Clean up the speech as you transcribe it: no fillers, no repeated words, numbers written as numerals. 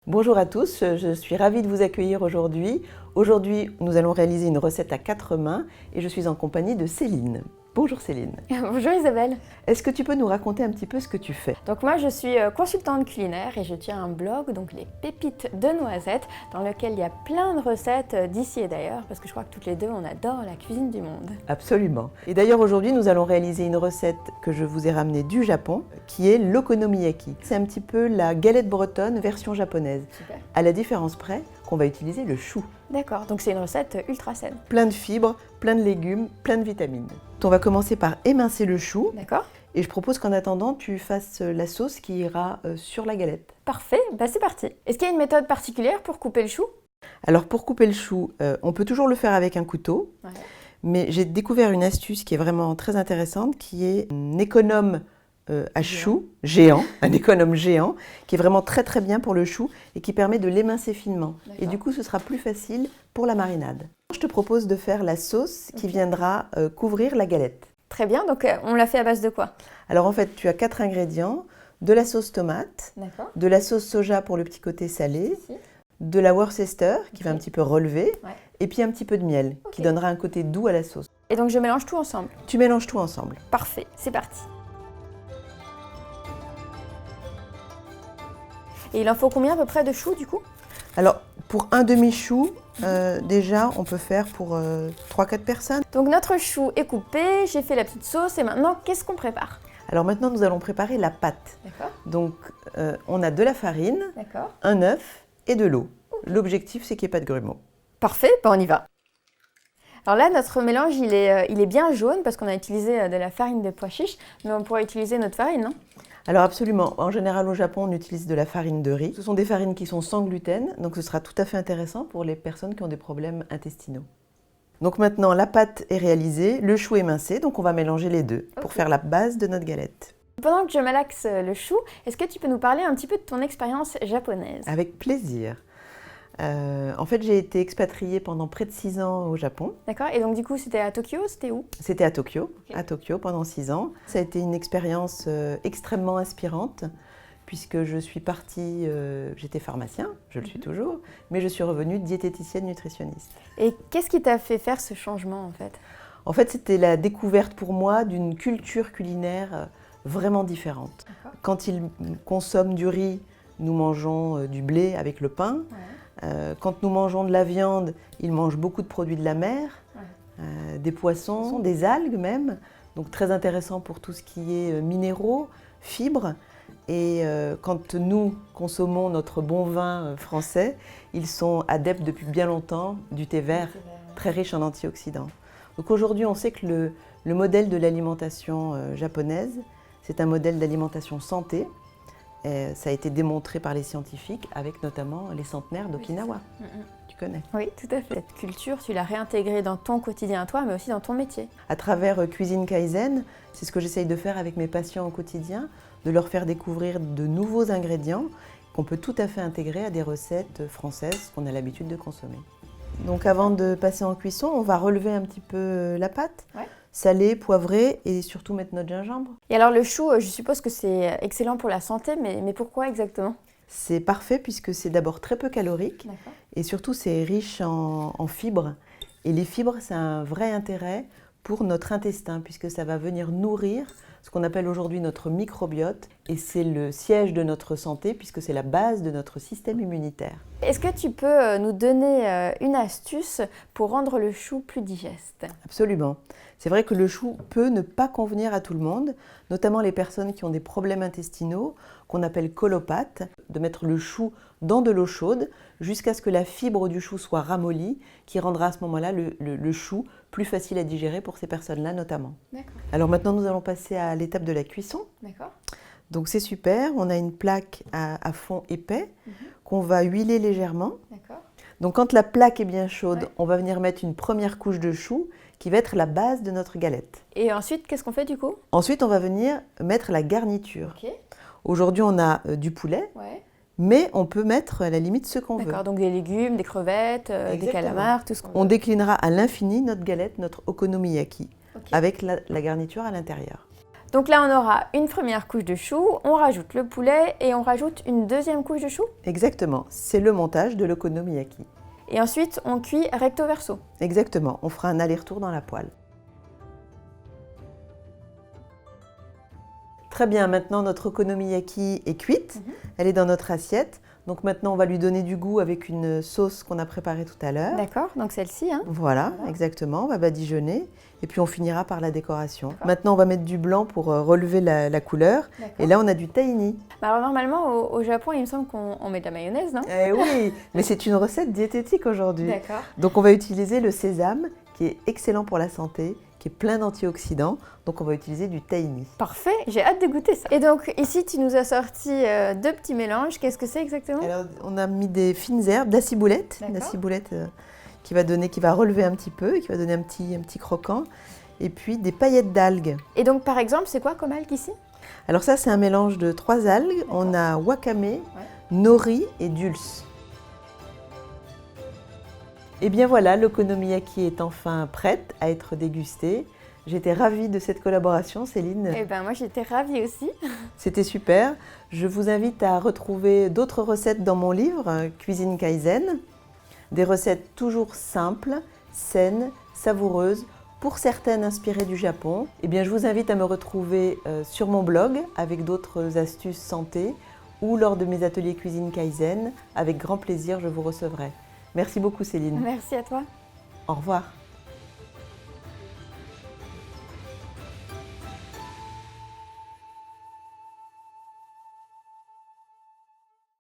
Bonjour à tous, je suis ravie de vous accueillir aujourd'hui. Aujourd'hui, nous allons réaliser une recette à 4 mains et je suis en compagnie de Céline. Bonjour Céline. Bonjour Isabelle. Est-ce que tu peux nous raconter un petit peu ce que tu fais? Donc moi je suis consultante culinaire et je tiens un blog, donc les pépites de noisettes, dans lequel il y a plein de recettes d'ici et d'ailleurs, parce que je crois que toutes les deux on adore la cuisine du monde. Absolument. Et d'ailleurs aujourd'hui nous allons réaliser une recette que je vous ai ramenée du Japon, qui est l'okonomiyaki. C'est un petit peu la galette bretonne version japonaise. Super. À la différence près qu'on va utiliser le chou. D'accord, donc c'est une recette ultra saine. Plein de fibres, plein de légumes, plein de vitamines. On va commencer par émincer le chou. D'accord. Et je propose qu'en attendant, tu fasses la sauce qui ira sur la galette. Parfait, bah c'est parti. Est-ce qu'il y a une méthode particulière pour couper le chou? Alors pour couper le chou, on peut toujours le faire avec un couteau. Ouais. Mais j'ai découvert une astuce qui est vraiment très intéressante, qui est un économe à chou géant, un économe géant, qui est vraiment très très bien pour le chou et qui permet de l'émincer finement. Et du coup, ce sera plus facile pour la marinade. Je te propose de faire la sauce qui viendra couvrir la galette. Très bien, donc on l'a fait à base de quoi? Alors en fait, tu as 4 ingrédients, de la sauce tomate, de la sauce soja pour le petit côté salé, de la Worcester qui va un petit peu relever, et puis un petit peu de miel qui donnera un côté doux à la sauce. Et donc je mélange tout ensemble? Tu mélanges tout ensemble. Parfait, c'est parti. Et il en faut combien à peu près de choux du coup? Alors pour un demi-chou, déjà on peut faire pour 3-4 personnes. Donc notre chou est coupé, j'ai fait la petite sauce et maintenant qu'est-ce qu'on prépare? Alors maintenant nous allons préparer la pâte. D'accord. Donc on a de la farine, D'accord. un œuf et de l'eau. L'objectif c'est qu'il n'y ait pas de grumeaux. Parfait, ben on y va. Alors là notre mélange il est bien jaune parce qu'on a utilisé de la farine de pois chiches, mais on pourrait utiliser notre farine, non? Alors absolument, en général au Japon on utilise de la farine de riz. Ce sont des farines qui sont sans gluten, donc ce sera tout à fait intéressant pour les personnes qui ont des problèmes intestinaux. Donc maintenant la pâte est réalisée, le chou est mincé, donc on va mélanger les deux pour faire la base de notre galette. Pendant que je malaxe le chou, est-ce que tu peux nous parler un petit peu de ton expérience japonaise? Avec plaisir. En fait j'ai été expatriée pendant près de 6 ans au Japon. D'accord, et donc du coup c'était à Tokyo, c'était où? C'était à Tokyo pendant 6 ans. Ça a été une expérience extrêmement inspirante puisque je suis partie, j'étais pharmacien, je le suis toujours, mais je suis revenue diététicienne nutritionniste. Et qu'est-ce qui t'a fait faire ce changement en fait? En fait c'était la découverte pour moi d'une culture culinaire vraiment différente. Quand ils consomment du riz, nous mangeons du blé avec le pain. Quand nous mangeons de la viande, ils mangent beaucoup de produits de la mer, des poissons, des algues même, donc très intéressant pour tout ce qui est minéraux, fibres. Et quand nous consommons notre bon vin français, ils sont adeptes depuis bien longtemps du thé vert, très riche en antioxydants. Donc aujourd'hui, on sait que le modèle de l'alimentation japonaise, c'est un modèle d'alimentation santé. Et ça a été démontré par les scientifiques avec notamment les centenaires d'Okinawa. Tu connais? Oui, tout à fait. Cette culture, tu l'as réintégrée dans ton quotidien à toi, mais aussi dans ton métier. À travers Cuisine Kaizen, c'est ce que j'essaye de faire avec mes patients au quotidien, de leur faire découvrir de nouveaux ingrédients qu'on peut tout à fait intégrer à des recettes françaises qu'on a l'habitude de consommer. Donc avant de passer en cuisson, on va relever un petit peu la pâte. Saler, poivrer et surtout mettre notre gingembre. Et alors le chou, je suppose que c'est excellent pour la santé, mais pourquoi exactement? C'est parfait puisque c'est d'abord très peu calorique et surtout c'est riche en fibres. Et les fibres, c'est un vrai intérêt pour notre intestin puisque ça va venir nourrir ce qu'on appelle aujourd'hui notre microbiote et c'est le siège de notre santé puisque c'est la base de notre système immunitaire. Est-ce que tu peux nous donner une astuce pour rendre le chou plus digeste? Absolument. C'est vrai que le chou peut ne pas convenir à tout le monde, notamment les personnes qui ont des problèmes intestinaux, qu'on appelle colopathes, de mettre le chou dans de l'eau chaude jusqu'à ce que la fibre du chou soit ramollie, qui rendra à ce moment-là le chou plus facile à digérer pour ces personnes-là notamment. Alors maintenant, nous allons passer à l'étape de la cuisson. Donc c'est super, on a une plaque à fond épais qu'on va huiler légèrement. Donc quand la plaque est bien chaude, on va venir mettre une première couche de chou qui va être la base de notre galette. Et ensuite, qu'est-ce qu'on fait du coup? Ensuite, on va venir mettre la garniture. Aujourd'hui, on a du poulet, mais on peut mettre à la limite ce qu'on veut. D'accord, donc des légumes, des crevettes, des calamars, tout ce qu'on veut. On déclinera à l'infini notre galette, notre okonomiyaki, avec la garniture à l'intérieur. Donc là, on aura une première couche de chou, on rajoute le poulet et on rajoute une deuxième couche de chou. Exactement, c'est le montage de l'okonomiyaki. Et ensuite, on cuit recto verso. Exactement, on fera un aller-retour dans la poêle. Très bien, maintenant notre okonomiyaki est cuite, elle est dans notre assiette. Donc maintenant, on va lui donner du goût avec une sauce qu'on a préparée tout à l'heure. D'accord, donc celle-ci. Hein. Voilà, exactement, on va badigeonner et puis on finira par la décoration. Maintenant, on va mettre du blanc pour relever la couleur. Et là, on a du tahini. Alors normalement, au Japon, il me semble qu'on met de la mayonnaise, non? Oui, mais c'est une recette diététique aujourd'hui. D'accord. Donc on va utiliser le sésame, qui est excellent pour la santé, qui est plein d'antioxydants. Donc on va utiliser du tahini. Parfait, j'ai hâte de goûter ça. Et donc ici, tu nous as sorti deux petits mélanges. Qu'est-ce que c'est exactement? Alors, on a mis des fines herbes, de la ciboulette, qui va relever un petit peu et qui va donner un petit croquant. Et puis des paillettes d'algues. Et donc par exemple, c'est quoi comme algue ici? Alors ça, c'est un mélange de 3 algues. On a wakame, nori et dulse. Et bien voilà, l'okonomiyaki est enfin prête à être dégustée. J'étais ravie de cette collaboration, Céline. Eh bien moi, j'étais ravie aussi. C'était super. Je vous invite à retrouver d'autres recettes dans mon livre, Cuisine Kaizen. Des recettes toujours simples, saines, savoureuses, pour certaines inspirées du Japon. Eh bien, je vous invite à me retrouver sur mon blog avec d'autres astuces santé ou lors de mes ateliers Cuisine Kaizen. Avec grand plaisir, je vous recevrai. Merci beaucoup Céline. Merci à toi. Au revoir.